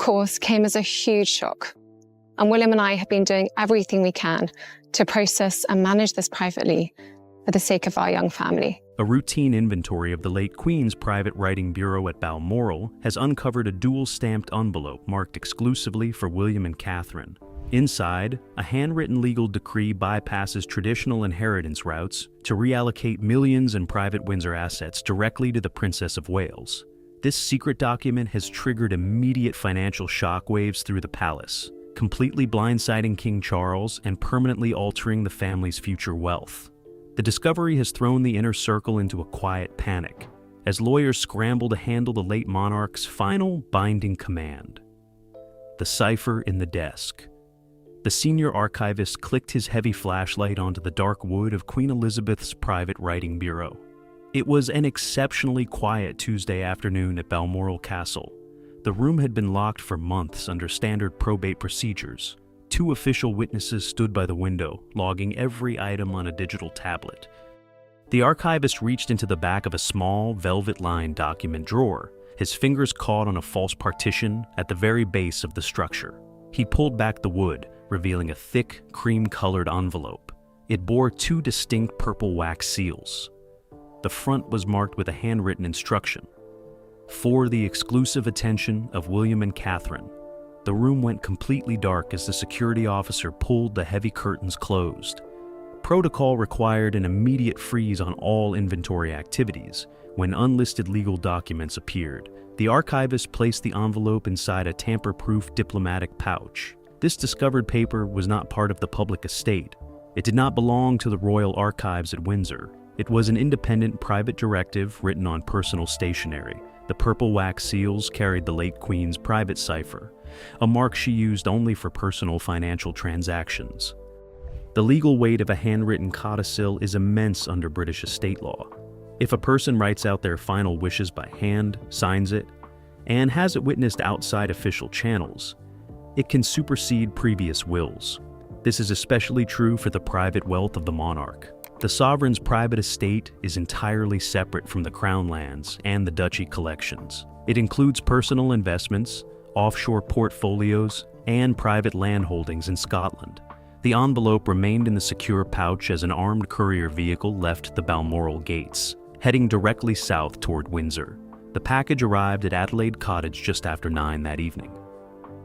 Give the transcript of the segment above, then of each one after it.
course, came as a huge shock. And William and I have been doing everything we can to process and manage this privately for the sake of our young family. A routine inventory of the late Queen's private writing bureau at Balmoral has uncovered a dual-stamped envelope marked exclusively for William and Catherine. Inside, a handwritten legal decree bypasses traditional inheritance routes to reallocate millions in private Windsor assets directly to the Princess of Wales. This secret document has triggered immediate financial shockwaves through the palace, completely blindsiding King Charles and permanently altering the family's future wealth. The discovery has thrown the inner circle into a quiet panic, as lawyers scramble to handle the late monarch's final binding command. The cipher in the desk. The senior archivist clicked his heavy flashlight onto the dark wood of Queen Elizabeth's private writing bureau. It was an exceptionally quiet Tuesday afternoon at Balmoral Castle. The room had been locked for months under standard probate procedures. 2 official witnesses stood by the window, logging every item on a digital tablet. The archivist reached into the back of a small, velvet-lined document drawer, his fingers caught on a false partition at the very base of the structure. He pulled back the wood, revealing a thick, cream-colored envelope. It bore 2 distinct purple wax seals. The front was marked with a handwritten instruction: "For the exclusive attention of William and Catherine." The room went completely dark as the security officer pulled the heavy curtains closed. Protocol required an immediate freeze on all inventory activities when unlisted legal documents appeared. The archivist placed the envelope inside a tamper-proof diplomatic pouch. This discovered paper was not part of the public estate. It did not belong to the Royal Archives at Windsor. It was an independent private directive written on personal stationery. The purple wax seals carried the late Queen's private cipher, a mark she used only for personal financial transactions. The legal weight of a handwritten codicil is immense under British estate law. If a person writes out their final wishes by hand, signs it, and has it witnessed outside official channels, it can supersede previous wills. This is especially true for the private wealth of the monarch. The sovereign's private estate is entirely separate from the crown lands and the duchy collections. It includes personal investments, offshore portfolios, and private land holdings in Scotland. The envelope remained in the secure pouch as an armed courier vehicle left the Balmoral gates, heading directly south toward Windsor. The package arrived at Adelaide Cottage just after 9 that evening.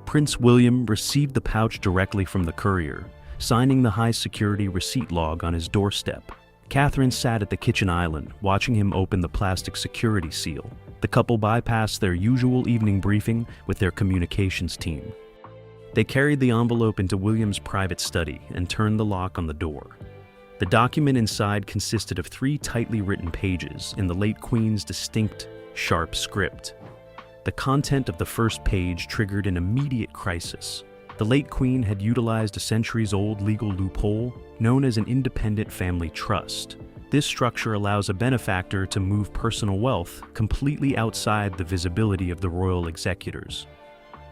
Prince William received the pouch directly from the courier, signing the high-security receipt log on his doorstep. Catherine sat at the kitchen island, watching him open the plastic security seal. The couple bypassed their usual evening briefing with their communications team. They carried the envelope into William's private study and turned the lock on the door. The document inside consisted of 3 tightly written pages in the late Queen's distinct, sharp script. The content of the first page triggered an immediate crisis. The late Queen had utilized a centuries-old legal loophole known as an independent family trust. This structure allows a benefactor to move personal wealth completely outside the visibility of the royal executors.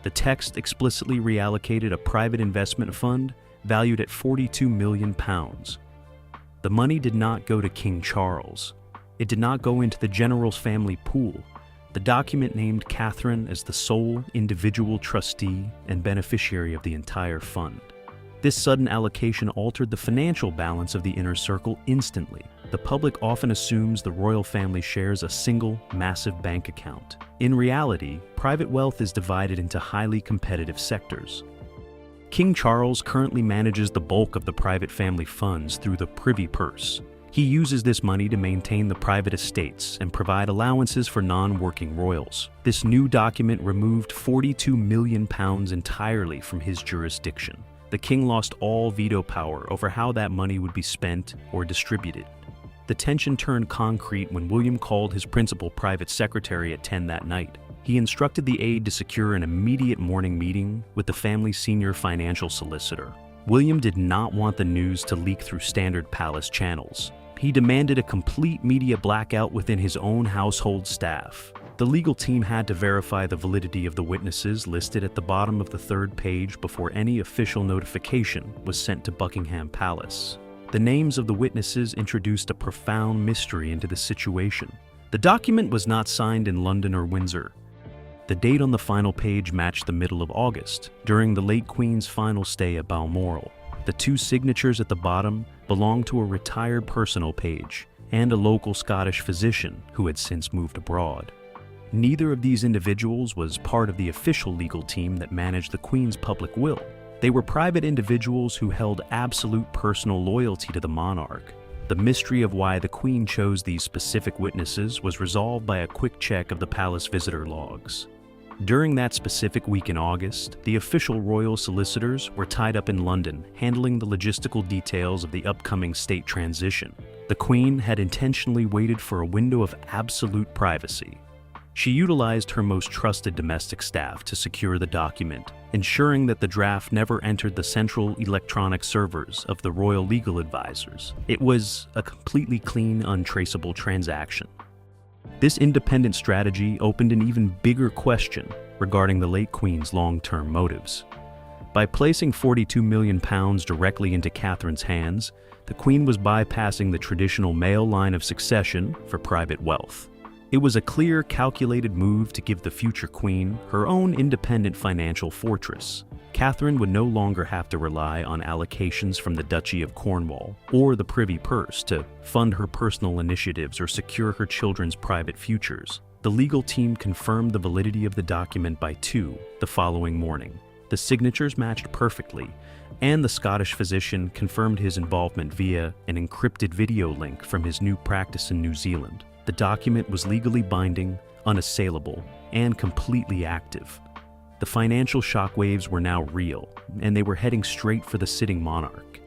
The text explicitly reallocated a private investment fund valued at £42 million. The money did not go to King Charles. It did not go into the general's family pool. The document named Catherine as the sole individual trustee and beneficiary of the entire fund. This sudden allocation altered the financial balance of the inner circle instantly. The public often assumes the royal family shares a single, massive bank account. In reality, private wealth is divided into highly competitive sectors. King Charles currently manages the bulk of the private family funds through the Privy Purse. He uses this money to maintain the private estates and provide allowances for non-working royals. This new document removed £42 million entirely from his jurisdiction. The king lost all veto power over how that money would be spent or distributed. The tension turned concrete when William called his principal private secretary at 10 that night. He instructed the aide to secure an immediate morning meeting with the family's senior financial solicitor. William did not want the news to leak through standard palace channels. He demanded a complete media blackout within his own household staff. The legal team had to verify the validity of the witnesses listed at the bottom of the 3rd page before any official notification was sent to Buckingham Palace. The names of the witnesses introduced a profound mystery into the situation. The document was not signed in London or Windsor. The date on the final page matched the middle of August, during the late Queen's final stay at Balmoral. The two signatures at the bottom belonged to a retired personal page and a local Scottish physician who had since moved abroad. Neither of these individuals was part of the official legal team that managed the Queen's public will. They were private individuals who held absolute personal loyalty to the monarch. The mystery of why the Queen chose these specific witnesses was resolved by a quick check of the palace visitor logs. During that specific week in August, the official royal solicitors were tied up in London, handling the logistical details of the upcoming state transition. The Queen had intentionally waited for a window of absolute privacy. She utilized her most trusted domestic staff to secure the document, ensuring that the draft never entered the central electronic servers of the royal legal advisors. It was a completely clean, untraceable transaction. This independent strategy opened an even bigger question regarding the late Queen's long-term motives. By placing £42 million directly into Catherine's hands, the Queen was bypassing the traditional male line of succession for private wealth. It was a clear, calculated move to give the future Queen her own independent financial fortress. Catherine would no longer have to rely on allocations from the Duchy of Cornwall or the Privy Purse to fund her personal initiatives or secure her children's private futures. The legal team confirmed the validity of the document by 2 the following morning. The signatures matched perfectly, and the Scottish physician confirmed his involvement via an encrypted video link from his new practice in New Zealand. The document was legally binding, unassailable, and completely active. The financial shockwaves were now real, and they were heading straight for the sitting monarch.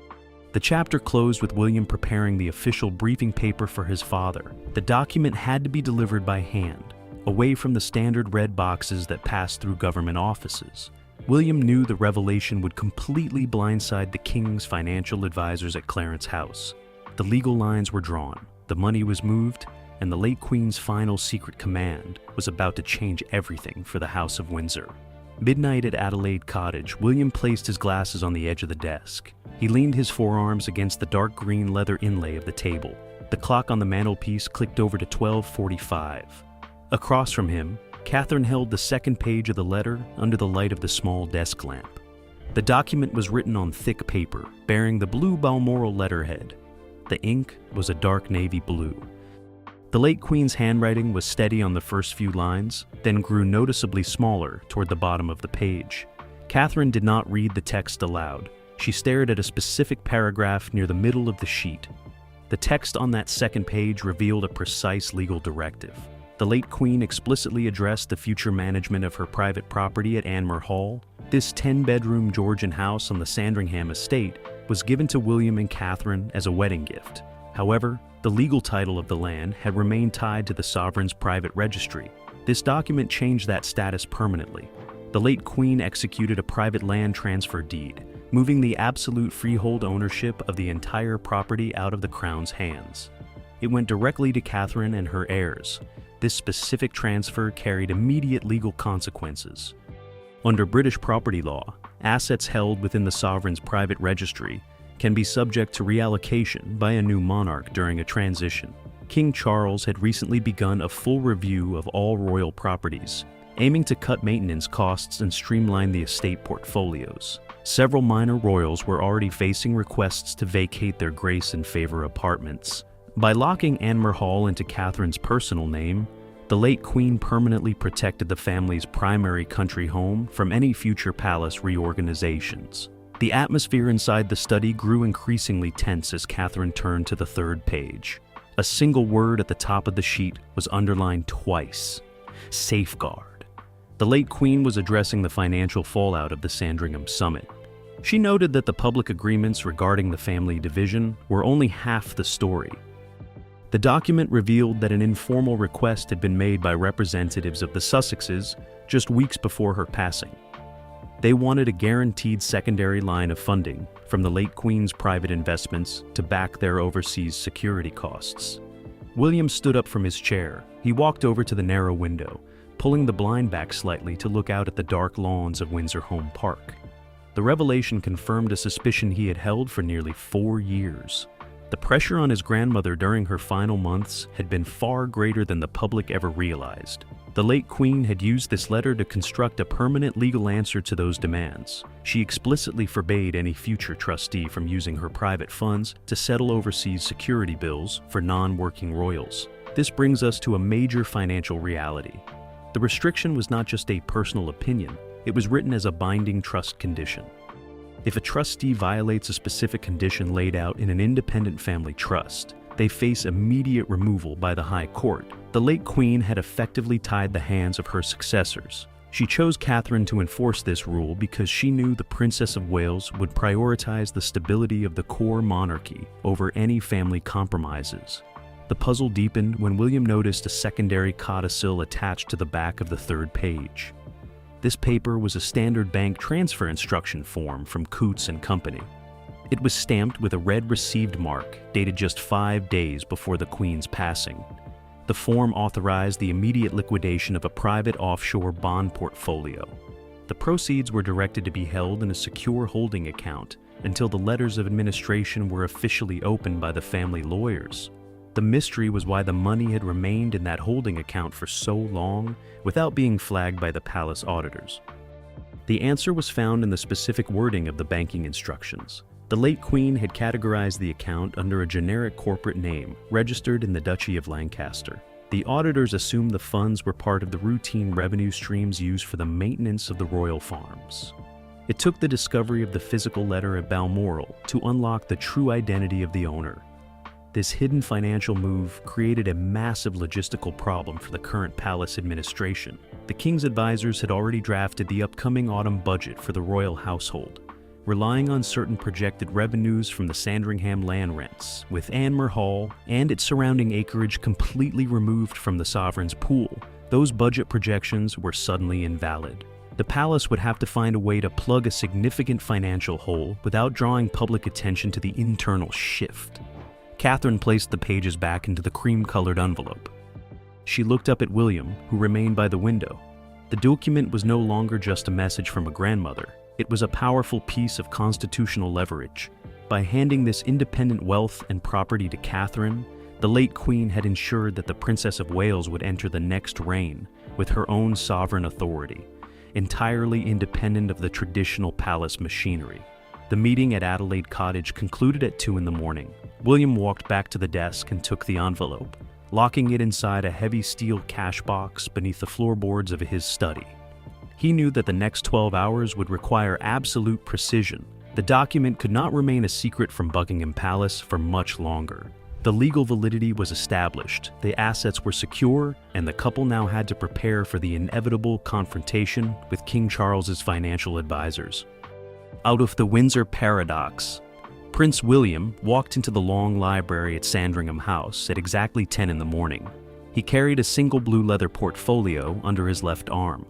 The chapter closed with William preparing the official briefing paper for his father. The document had to be delivered by hand, away from the standard red boxes that passed through government offices. William knew the revelation would completely blindside the king's financial advisors at Clarence House. The legal lines were drawn, the money was moved, and the late Queen's final secret command was about to change everything for the House of Windsor. Midnight at Adelaide Cottage, William placed his glasses on the edge of the desk. He leaned his forearms against the dark green leather inlay of the table. The clock on the mantelpiece clicked over to 12:45. Across from him, Catherine held the second page of the letter under the light of the small desk lamp. The document was written on thick paper, bearing the blue Balmoral letterhead. The ink was a dark navy blue. The late Queen's handwriting was steady on the first few lines, then grew noticeably smaller toward the bottom of the page. Catherine did not read the text aloud. She stared at a specific paragraph near the middle of the sheet. The text on that second page revealed a precise legal directive. The late Queen explicitly addressed the future management of her private property at Anmer Hall. This 10-bedroom Georgian house on the Sandringham estate was given to William and Catherine as a wedding gift. However, the legal title of the land had remained tied to the sovereign's private registry. This document changed that status permanently. The late Queen executed a private land transfer deed, moving the absolute freehold ownership of the entire property out of the Crown's hands. It went directly to Catherine and her heirs. This specific transfer carried immediate legal consequences. Under British property law, assets held within the sovereign's private registry can be subject to reallocation by a new monarch during a transition. King Charles had recently begun a full review of all royal properties, aiming to cut maintenance costs and streamline the estate portfolios. Several minor royals were already facing requests to vacate their grace and favor apartments. By locking Anmer Hall into Catherine's personal name, the late Queen permanently protected the family's primary country home from any future palace reorganizations. The atmosphere inside the study grew increasingly tense as Catherine turned to the third page. A single word at the top of the sheet was underlined twice: safeguard. The late Queen was addressing the financial fallout of the Sandringham summit. She noted that the public agreements regarding the family division were only half the story. The document revealed that an informal request had been made by representatives of the Sussexes just weeks before her passing. They wanted a guaranteed secondary line of funding from the late Queen's private investments to back their overseas security costs. William stood up from his chair. He walked over to the narrow window, pulling the blind back slightly to look out at the dark lawns of Windsor Home Park. The revelation confirmed a suspicion he had held for nearly 4 years. The pressure on his grandmother during her final months had been far greater than the public ever realized. The late queen had used this letter to construct a permanent legal answer to those demands. She explicitly forbade any future trustee from using her private funds to settle overseas security bills for non-working royals. This brings us to a major financial reality. The restriction was not just a personal opinion, it was written as a binding trust condition. If a trustee violates a specific condition laid out in an independent family trust, they face immediate removal by the High Court. The late queen had effectively tied the hands of her successors. She chose Catherine to enforce this rule because she knew the Princess of Wales would prioritize the stability of the core monarchy over any family compromises. The puzzle deepened when William noticed a secondary codicil attached to the back of the third page. This paper was a standard bank transfer instruction form from Coutts and Company. It was stamped with a red received mark dated just 5 days before the Queen's passing. The form authorized the immediate liquidation of a private offshore bond portfolio. The proceeds were directed to be held in a secure holding account until the letters of administration were officially opened by the family lawyers. The mystery was why the money had remained in that holding account for so long without being flagged by the palace auditors. The answer was found in the specific wording of the banking instructions. The late queen had categorized the account under a generic corporate name registered in the Duchy of Lancaster. The auditors assumed the funds were part of the routine revenue streams used for the maintenance of the royal farms. It took the discovery of the physical letter at Balmoral to unlock the true identity of the owner. This hidden financial move created a massive logistical problem for the current palace administration. The king's advisors had already drafted the upcoming autumn budget for the royal household, relying on certain projected revenues from the Sandringham land rents, with Anmer Hall and its surrounding acreage completely removed from the sovereign's pool. Those budget projections were suddenly invalid. The palace would have to find a way to plug a significant financial hole without drawing public attention to the internal shift. Catherine placed the pages back into the cream-colored envelope. She looked up at William, who remained by the window. The document was no longer just a message from a grandmother. It was a powerful piece of constitutional leverage. By handing this independent wealth and property to Catherine, the late queen had ensured that the Princess of Wales would enter the next reign with her own sovereign authority, entirely independent of the traditional palace machinery. The meeting at Adelaide Cottage concluded at 2 in the morning. William walked back to the desk and took the envelope, locking it inside a heavy steel cash box beneath the floorboards of his study. He knew that the next 12 hours would require absolute precision. The document could not remain a secret from Buckingham Palace for much longer. The legal validity was established, the assets were secure, and the couple now had to prepare for the inevitable confrontation with King Charles's financial advisors. Out of the Windsor paradox, Prince William walked into the long library at Sandringham House at exactly 10 in the morning. He carried a single blue leather portfolio under his left arm.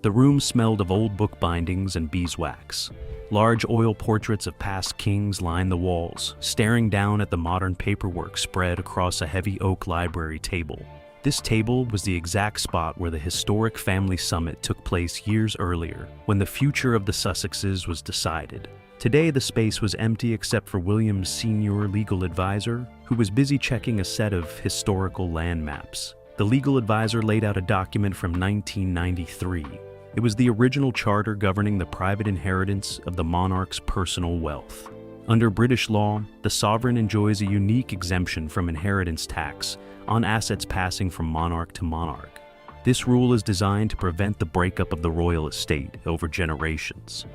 The room smelled of old book bindings and beeswax. Large oil portraits of past kings lined the walls, staring down at the modern paperwork spread across a heavy oak library table. This table was the exact spot where the historic family summit took place years earlier, when the future of the Sussexes was decided. Today, the space was empty except for William's senior legal advisor, who was busy checking a set of historical land maps. The legal advisor laid out a document from 1993. It was the original charter governing the private inheritance of the monarch's personal wealth. Under British law, the sovereign enjoys a unique exemption from inheritance tax on assets passing from monarch to monarch. This rule is designed to prevent the breakup of the royal estate over generations.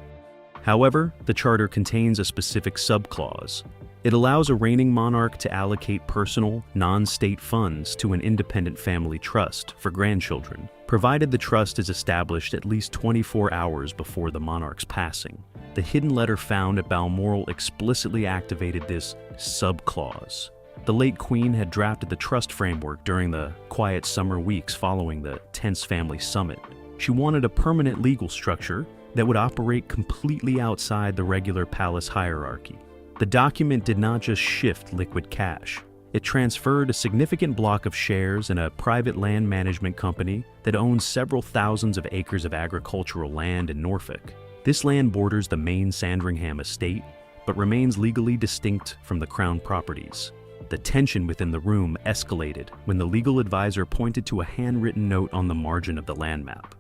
However, the charter contains a specific subclause. It allows a reigning monarch to allocate personal, non-state funds to an independent family trust for grandchildren, provided the trust is established at least 24 hours before the monarch's passing. The hidden letter found at Balmoral explicitly activated this subclause. The late Queen had drafted the trust framework during the quiet summer weeks following the tense family summit. She wanted a permanent legal structure that would operate completely outside the regular palace hierarchy. The document did not just shift liquid cash. It transferred a significant block of shares in a private land management company that owns several thousands of acres of agricultural land in Norfolk. This land borders the main Sandringham estate, but remains legally distinct from the crown properties. The tension within the room escalated when the legal advisor pointed to a handwritten note on the margin of the land map.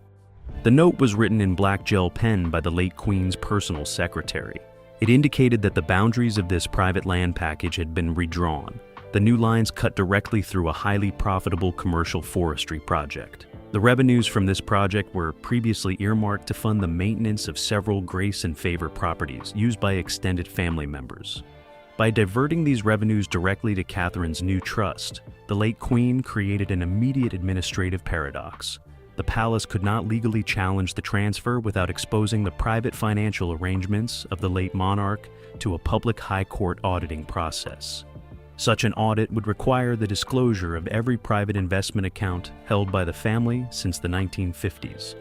The note was written in black gel pen by the late Queen's personal secretary. It indicated that the boundaries of this private land package had been redrawn. The new lines cut directly through a highly profitable commercial forestry project. The revenues from this project were previously earmarked to fund the maintenance of several grace and favor properties used by extended family members. By diverting these revenues directly to Catherine's new trust, the late Queen created an immediate administrative paradox. The palace could not legally challenge the transfer without exposing the private financial arrangements of the late monarch to a public high court auditing process. Such an audit would require the disclosure of every private investment account held by the family since the 1950s.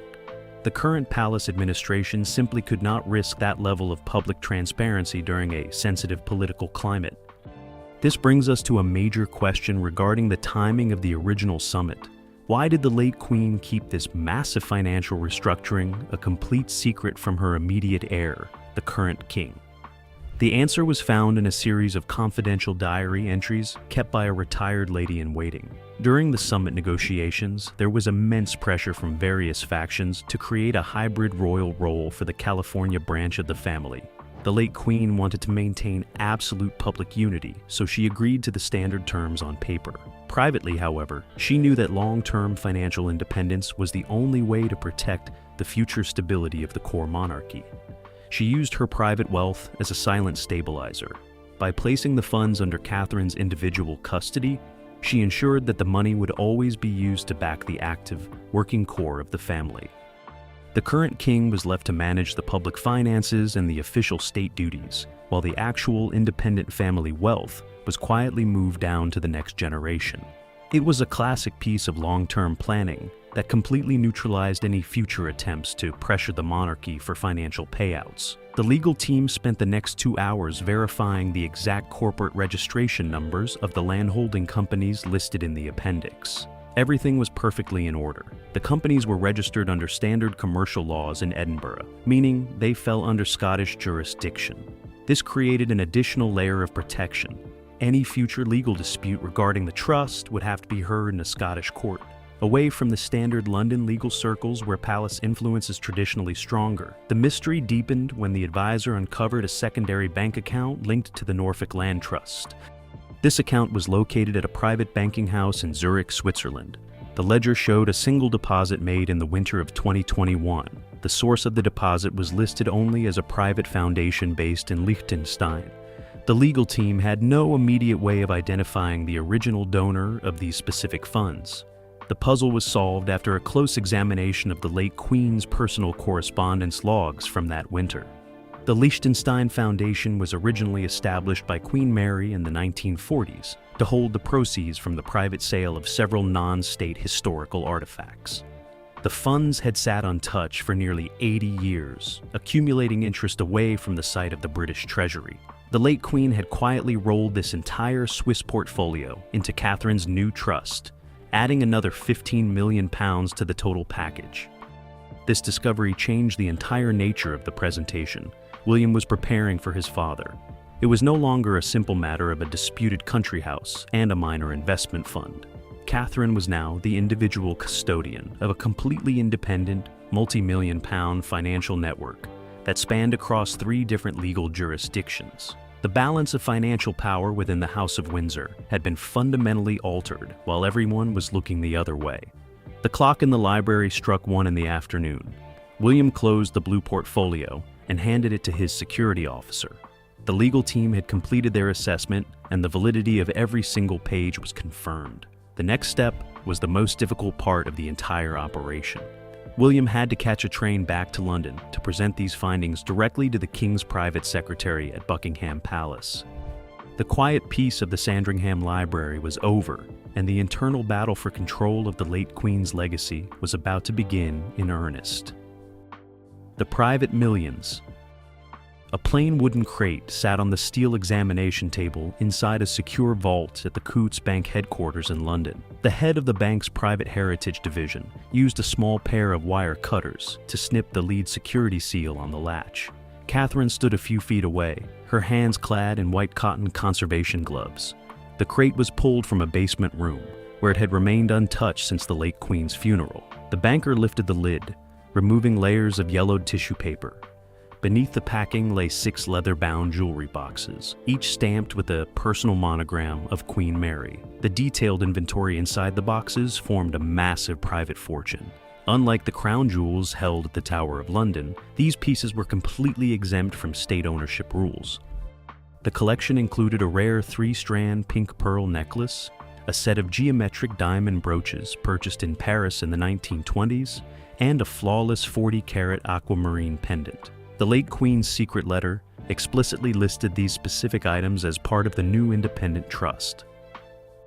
The current palace administration simply could not risk that level of public transparency during a sensitive political climate. This brings us to a major question regarding the timing of the original summit. Why did the late Queen keep this massive financial restructuring a complete secret from her immediate heir, the current king? The answer was found in a series of confidential diary entries kept by a retired lady-in-waiting. During the summit negotiations, there was immense pressure from various factions to create a hybrid royal role for the California branch of the family. The late Queen wanted to maintain absolute public unity, so she agreed to the standard terms on paper. Privately, however, she knew that long-term financial independence was the only way to protect the future stability of the core monarchy. She used her private wealth as a silent stabilizer. By placing the funds under Catherine's individual custody, she ensured that the money would always be used to back the active, working core of the family. The current king was left to manage the public finances and the official state duties, while the actual independent family wealth was quietly moved down to the next generation. It was a classic piece of long-term planning that completely neutralized any future attempts to pressure the monarchy for financial payouts. The legal team spent the next 2 hours verifying the exact corporate registration numbers of the landholding companies listed in the appendix. Everything was perfectly in order. The companies were registered under standard commercial laws in Edinburgh, meaning they fell under Scottish jurisdiction. This created an additional layer of protection. Any future legal dispute regarding the trust would have to be heard in a Scottish court, away from the standard London legal circles where palace influence is traditionally stronger. The mystery deepened when the advisor uncovered a secondary bank account linked to the Norfolk Land Trust. This account was located at a private banking house in Zurich, Switzerland. The ledger showed a single deposit made in the winter of 2021. The source of the deposit was listed only as a private foundation based in Liechtenstein. The legal team had no immediate way of identifying the original donor of these specific funds. The puzzle was solved after a close examination of the late Queen's personal correspondence logs from that winter. The Liechtenstein Foundation was originally established by Queen Mary in the 1940s to hold the proceeds from the private sale of several non-state historical artifacts. The funds had sat untouched for nearly 80 years, accumulating interest away from the site of the British Treasury. The late Queen had quietly rolled this entire Swiss portfolio into Catherine's new trust, adding another £15 million to the total package. This discovery changed the entire nature of the presentation. William was preparing for his father. It was no longer a simple matter of a disputed country house and a minor investment fund. Catherine was now the individual custodian of a completely independent, multi-million-pound financial network that spanned across 3 different legal jurisdictions. The balance of financial power within the House of Windsor had been fundamentally altered while everyone was looking the other way. The clock in the library struck 1 in the afternoon. William closed the blue portfolio and handed it to his security officer. The legal team had completed their assessment, and the validity of every single page was confirmed. The next step was the most difficult part of the entire operation. William had to catch a train back to London to present these findings directly to the King's private secretary at Buckingham Palace. The quiet peace of the Sandringham Library was over, and the internal battle for control of the late Queen's legacy was about to begin in earnest. The private millions. A plain wooden crate sat on the steel examination table inside a secure vault at the Coutts Bank headquarters in London. The head of the bank's private heritage division used a small pair of wire cutters to snip the lead security seal on the latch. Catherine stood a few feet away, her hands clad in white cotton conservation gloves. The crate was pulled from a basement room, where it had remained untouched since the late Queen's funeral. The banker lifted the lid, removing layers of yellowed tissue paper. Beneath the packing lay 6 leather-bound jewelry boxes, each stamped with a personal monogram of Queen Mary. The detailed inventory inside the boxes formed a massive private fortune. Unlike the crown jewels held at the Tower of London, these pieces were completely exempt from state ownership rules. The collection included a rare 3-strand pink pearl necklace, a set of geometric diamond brooches purchased in Paris in the 1920s, and a flawless 40-carat aquamarine pendant. The late Queen's secret letter explicitly listed these specific items as part of the new independent trust.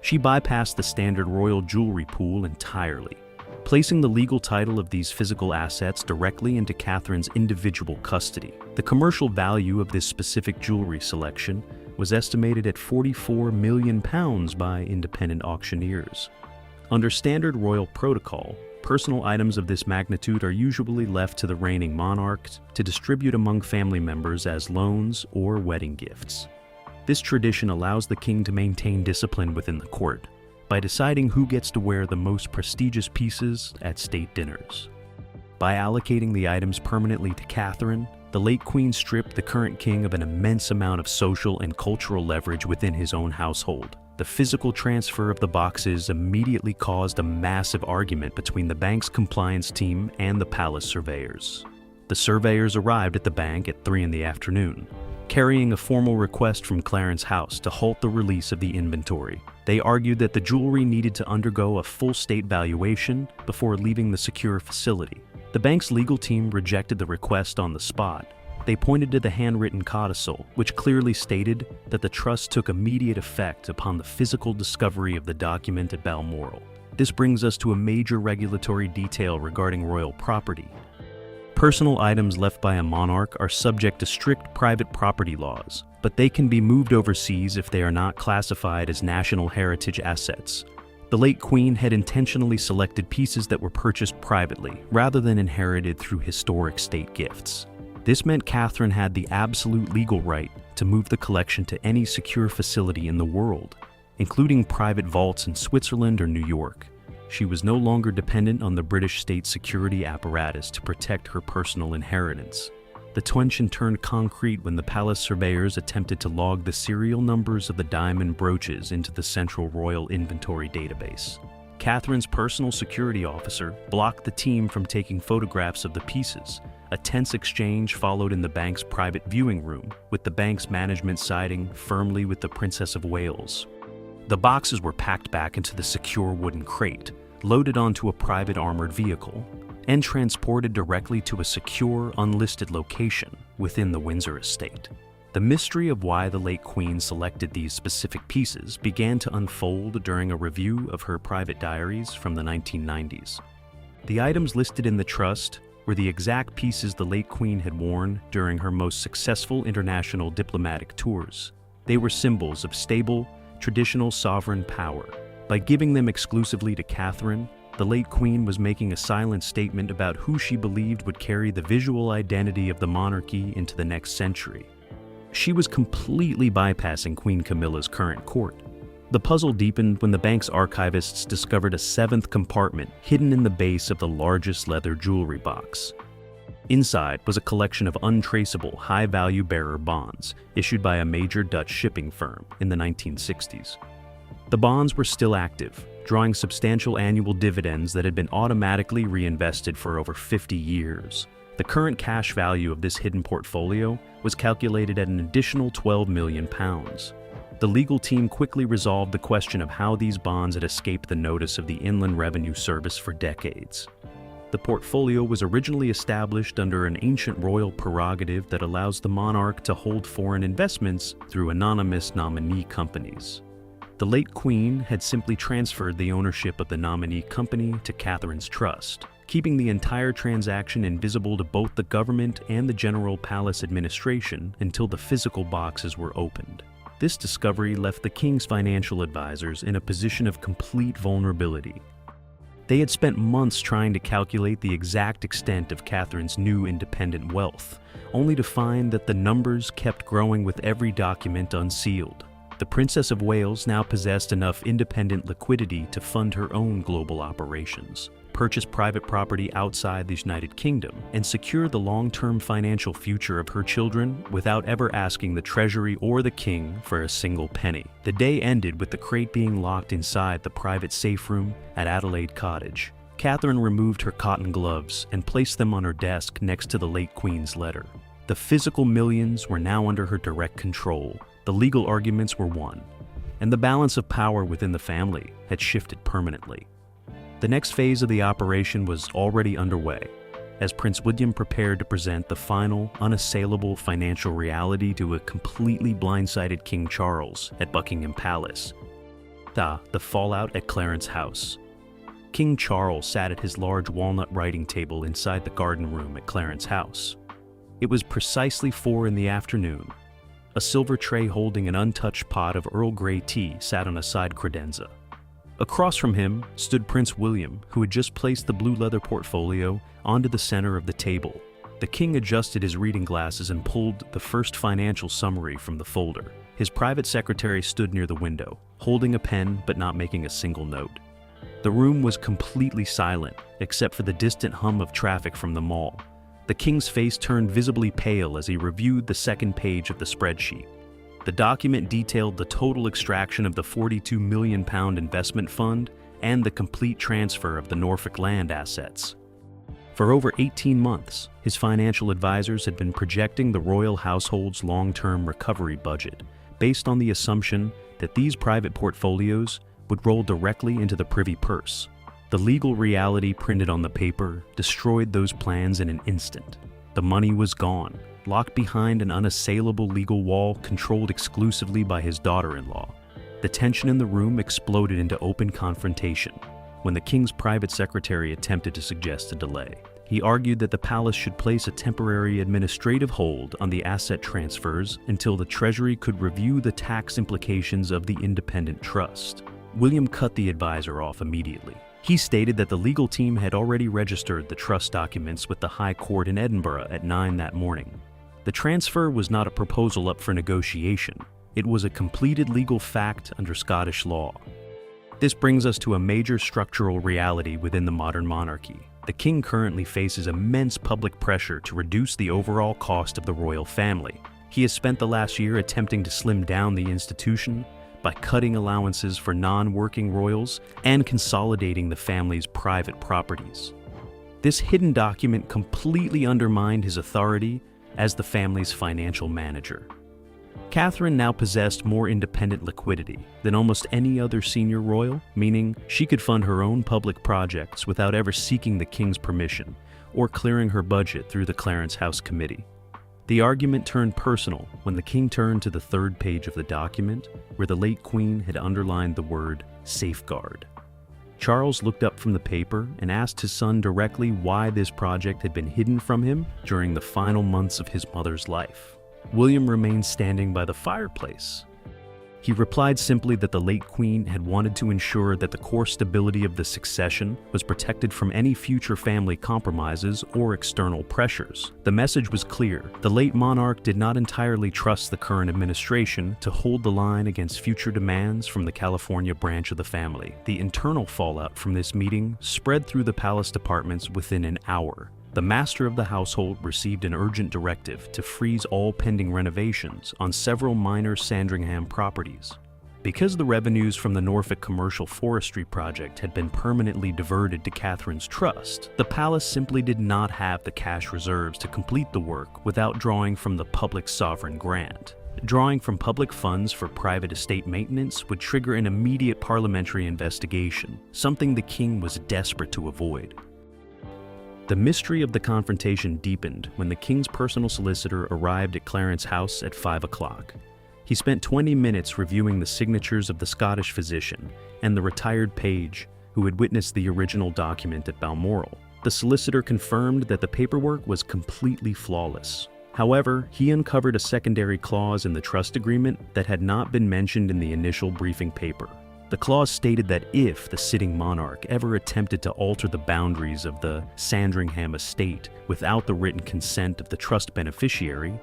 She bypassed the standard royal jewelry pool entirely, placing the legal title of these physical assets directly into Catherine's individual custody. The commercial value of this specific jewelry selection was estimated at £44 million by independent auctioneers. Under standard royal protocol, personal items of this magnitude are usually left to the reigning monarch to distribute among family members as loans or wedding gifts. This tradition allows the king to maintain discipline within the court by deciding who gets to wear the most prestigious pieces at state dinners. By allocating the items permanently to Catherine, the late Queen stripped the current king of an immense amount of social and cultural leverage within his own household. The physical transfer of the boxes immediately caused a massive argument between the bank's compliance team and the palace surveyors. The surveyors arrived at the bank at 3 p.m, carrying a formal request from Clarence House to halt the release of the inventory. They argued that the jewelry needed to undergo a full state valuation before leaving the secure facility. The bank's legal team rejected the request on the spot. They pointed to the handwritten codicil, which clearly stated that the trust took immediate effect upon the physical discovery of the document at Balmoral. This brings us to a major regulatory detail regarding royal property. Personal items left by a monarch are subject to strict private property laws, but they can be moved overseas if they are not classified as national heritage assets. The late Queen had intentionally selected pieces that were purchased privately, rather than inherited through historic state gifts. This meant Catherine had the absolute legal right to move the collection to any secure facility in the world, including private vaults in Switzerland or New York. She was no longer dependent on the British state security apparatus to protect her personal inheritance. The tension turned concrete when the palace surveyors attempted to log the serial numbers of the diamond brooches into the central royal inventory database. Catherine's personal security officer blocked the team from taking photographs of the pieces. A tense exchange followed in the bank's private viewing room, with the bank's management siding firmly with the Princess of Wales. The boxes were packed back into the secure wooden crate, loaded onto a private armored vehicle, and transported directly to a secure, unlisted location within the Windsor estate. The mystery of why the late Queen selected these specific pieces began to unfold during a review of her private diaries from the 1990s. The items listed in the trust were the exact pieces the late Queen had worn during her most successful international diplomatic tours. They were symbols of stable, traditional sovereign power. By giving them exclusively to Catherine, the late Queen was making a silent statement about who she believed would carry the visual identity of the monarchy into the next century. She was completely bypassing Queen Camilla's current court. The puzzle deepened when the bank's archivists discovered a 7th compartment hidden in the base of the largest leather jewelry box. Inside was a collection of untraceable high-value bearer bonds issued by a major Dutch shipping firm in the 1960s. The bonds were still active, drawing substantial annual dividends that had been automatically reinvested for over 50 years. The current cash value of this hidden portfolio was calculated at an additional £12 million. The legal team quickly resolved the question of how these bonds had escaped the notice of the Inland Revenue Service for decades. The portfolio was originally established under an ancient royal prerogative that allows the monarch to hold foreign investments through anonymous nominee companies. The late Queen had simply transferred the ownership of the nominee company to Catherine's trust, keeping the entire transaction invisible to both the government and the general palace administration until the physical boxes were opened. This discovery left the king's financial advisors in a position of complete vulnerability. They had spent months trying to calculate the exact extent of Catherine's new independent wealth, only to find that the numbers kept growing with every document unsealed. The Princess of Wales now possessed enough independent liquidity to fund her own global operations, purchase private property outside the United Kingdom, and secure the long-term financial future of her children without ever asking the Treasury or the King for a single penny. The day ended with the crate being locked inside the private safe room at Adelaide Cottage. Catherine removed her cotton gloves and placed them on her desk next to the late Queen's letter. The physical millions were now under her direct control. The legal arguments were won, and the balance of power within the family had shifted permanently. The next phase of the operation was already underway, as Prince William prepared to present the final, unassailable financial reality to a completely blindsided King Charles at Buckingham Palace. The fallout at Clarence House. King Charles sat at his large walnut writing table inside the garden room at Clarence House. It was precisely 4 p.m. A silver tray holding an untouched pot of Earl Grey tea sat on a side credenza. Across from him stood Prince William, who had just placed the blue leather portfolio onto the center of the table. The king adjusted his reading glasses and pulled the first financial summary from the folder. His private secretary stood near the window, holding a pen but not making a single note. The room was completely silent, except for the distant hum of traffic from the mall. The king's face turned visibly pale as he reviewed the second page of the spreadsheet. The document detailed the total extraction of the £42 million investment fund and the complete transfer of the Norfolk land assets. For over 18 months, his financial advisors had been projecting the royal household's long-term recovery budget based on the assumption that these private portfolios would roll directly into the privy purse. The legal reality printed on the paper destroyed those plans in an instant. The money was gone, locked behind an unassailable legal wall controlled exclusively by his daughter-in-law. The tension in the room exploded into open confrontation when the king's private secretary attempted to suggest a delay. He argued that the palace should place a temporary administrative hold on the asset transfers until the Treasury could review the tax implications of the independent trust. William cut the advisor off immediately. He stated that the legal team had already registered the trust documents with the High Court in Edinburgh at 9 that morning. The transfer was not a proposal up for negotiation. It was a completed legal fact under Scottish law. This brings us to a major structural reality within the modern monarchy. The king currently faces immense public pressure to reduce the overall cost of the royal family. He has spent the last year attempting to slim down the institution by cutting allowances for non-working royals and consolidating the family's private properties. This hidden document completely undermined his authority as the family's financial manager. Catherine now possessed more independent liquidity than almost any other senior royal, meaning she could fund her own public projects without ever seeking the king's permission or clearing her budget through the Clarence House Committee. The argument turned personal when the king turned to the third page of the document, where the late queen had underlined the word safeguard. Charles looked up from the paper and asked his son directly why this project had been hidden from him during the final months of his mother's life. William remained standing by the fireplace. He replied simply that the late queen had wanted to ensure that the core stability of the succession was protected from any future family compromises or external pressures. The message was clear. The late monarch did not entirely trust the current administration to hold the line against future demands from the California branch of the family. The internal fallout from this meeting spread through the palace departments within an hour. The master of the household received an urgent directive to freeze all pending renovations on several minor Sandringham properties. Because the revenues from the Norfolk commercial forestry project had been permanently diverted to Catherine's trust, the palace simply did not have the cash reserves to complete the work without drawing from the public sovereign grant. Drawing from public funds for private estate maintenance would trigger an immediate parliamentary investigation, something the king was desperate to avoid. The mystery of the confrontation deepened when the king's personal solicitor arrived at Clarence House at 5 o'clock. He spent 20 minutes reviewing the signatures of the Scottish physician and the retired page who had witnessed the original document at Balmoral. The solicitor confirmed that the paperwork was completely flawless. However, he uncovered a secondary clause in the trust agreement that had not been mentioned in the initial briefing paper. The clause stated that if the sitting monarch ever attempted to alter the boundaries of the Sandringham estate without the written consent of the trust beneficiary,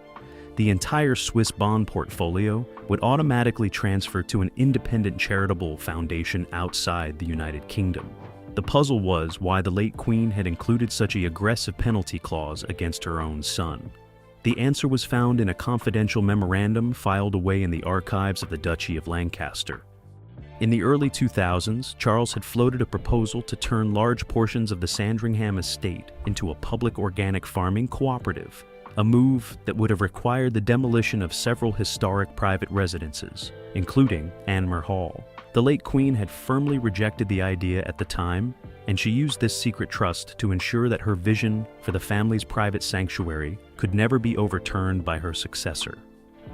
the entire Swiss bond portfolio would automatically transfer to an independent charitable foundation outside the United Kingdom. The puzzle was why the late Queen had included such an aggressive penalty clause against her own son. The answer was found in a confidential memorandum filed away in the archives of the Duchy of Lancaster. In the early 2000s, Charles had floated a proposal to turn large portions of the Sandringham estate into a public organic farming cooperative, a move that would have required the demolition of several historic private residences, including Anmer Hall. The late Queen had firmly rejected the idea at the time, and she used this secret trust to ensure that her vision for the family's private sanctuary could never be overturned by her successor.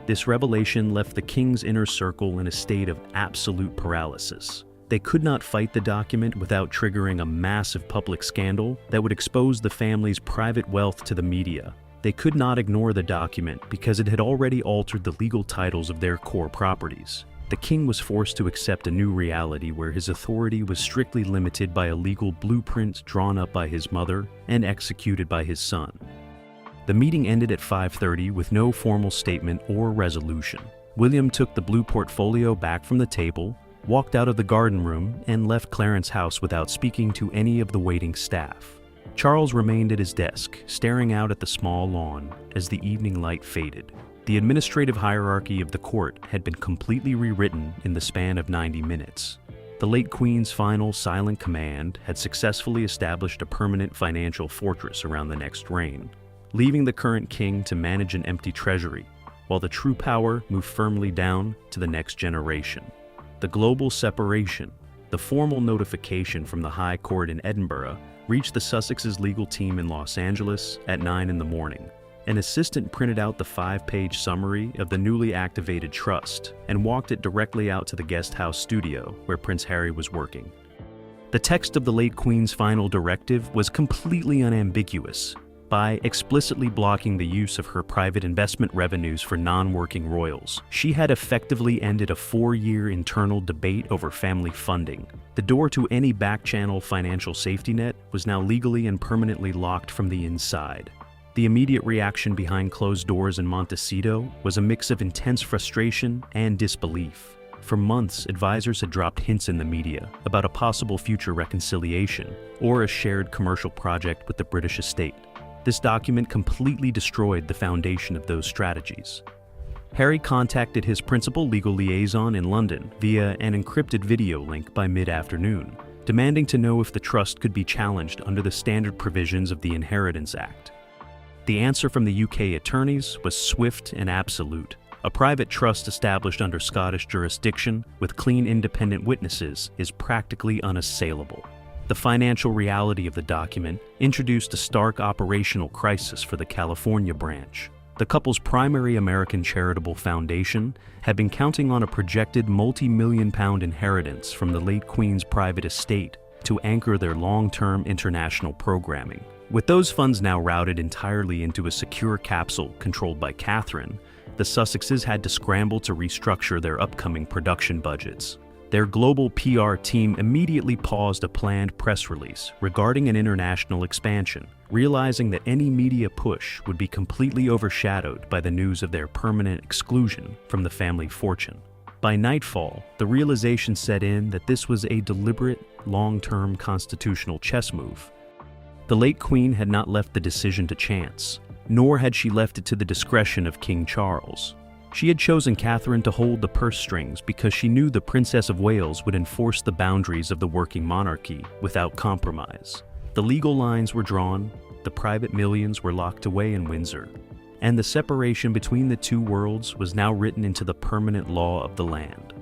This revelation left the king's inner circle in a state of absolute paralysis. They could not fight the document without triggering a massive public scandal that would expose the family's private wealth to the media. They could not ignore the document because it had already altered the legal titles of their core properties. The king was forced to accept a new reality where his authority was strictly limited by a legal blueprint drawn up by his mother and executed by his son. The meeting ended at 5:30 with no formal statement or resolution. William took the blue portfolio back from the table, walked out of the garden room, and left Clarence House without speaking to any of the waiting staff. Charles remained at his desk, staring out at the small lawn as the evening light faded. The administrative hierarchy of the court had been completely rewritten in the span of 90 minutes. The late Queen's final silent command had successfully established a permanent financial fortress around the next reign, leaving the current king to manage an empty treasury, while the true power moved firmly down to the next generation. The global separation, the formal notification from the High Court in Edinburgh, reached the Sussex's legal team in Los Angeles at 9 in the morning. An assistant printed out the 5-page summary of the newly activated trust and walked it directly out to the guest house studio where Prince Harry was working. The text of the late Queen's final directive was completely unambiguous. By explicitly blocking the use of her private investment revenues for non-working royals, she had effectively ended a 4-year internal debate over family funding. The door to any back-channel financial safety net was now legally and permanently locked from the inside. The immediate reaction behind closed doors in Montecito was a mix of intense frustration and disbelief. For months, advisors had dropped hints in the media about a possible future reconciliation or a shared commercial project with the British estate. This document completely destroyed the foundation of those strategies. Harry contacted his principal legal liaison in London via an encrypted video link by mid-afternoon, demanding to know if the trust could be challenged under the standard provisions of the Inheritance Act. The answer from the UK attorneys was swift and absolute. A private trust established under Scottish jurisdiction with clean independent witnesses is practically unassailable. The financial reality of the document introduced a stark operational crisis for the California branch. The couple's primary American charitable foundation had been counting on a projected multi-million-pound inheritance from the late Queen's private estate to anchor their long-term international programming. With those funds now routed entirely into a secure capsule controlled by Catherine, the Sussexes had to scramble to restructure their upcoming production budgets. Their global PR team immediately paused a planned press release regarding an international expansion, realizing that any media push would be completely overshadowed by the news of their permanent exclusion from the family fortune. By nightfall, the realization set in that this was a deliberate, long-term constitutional chess move. The late Queen had not left the decision to chance, nor had she left it to the discretion of King Charles. She had chosen Catherine to hold the purse strings because she knew the Princess of Wales would enforce the boundaries of the working monarchy without compromise. The legal lines were drawn, the private millions were locked away in Windsor, and the separation between the two worlds was now written into the permanent law of the land.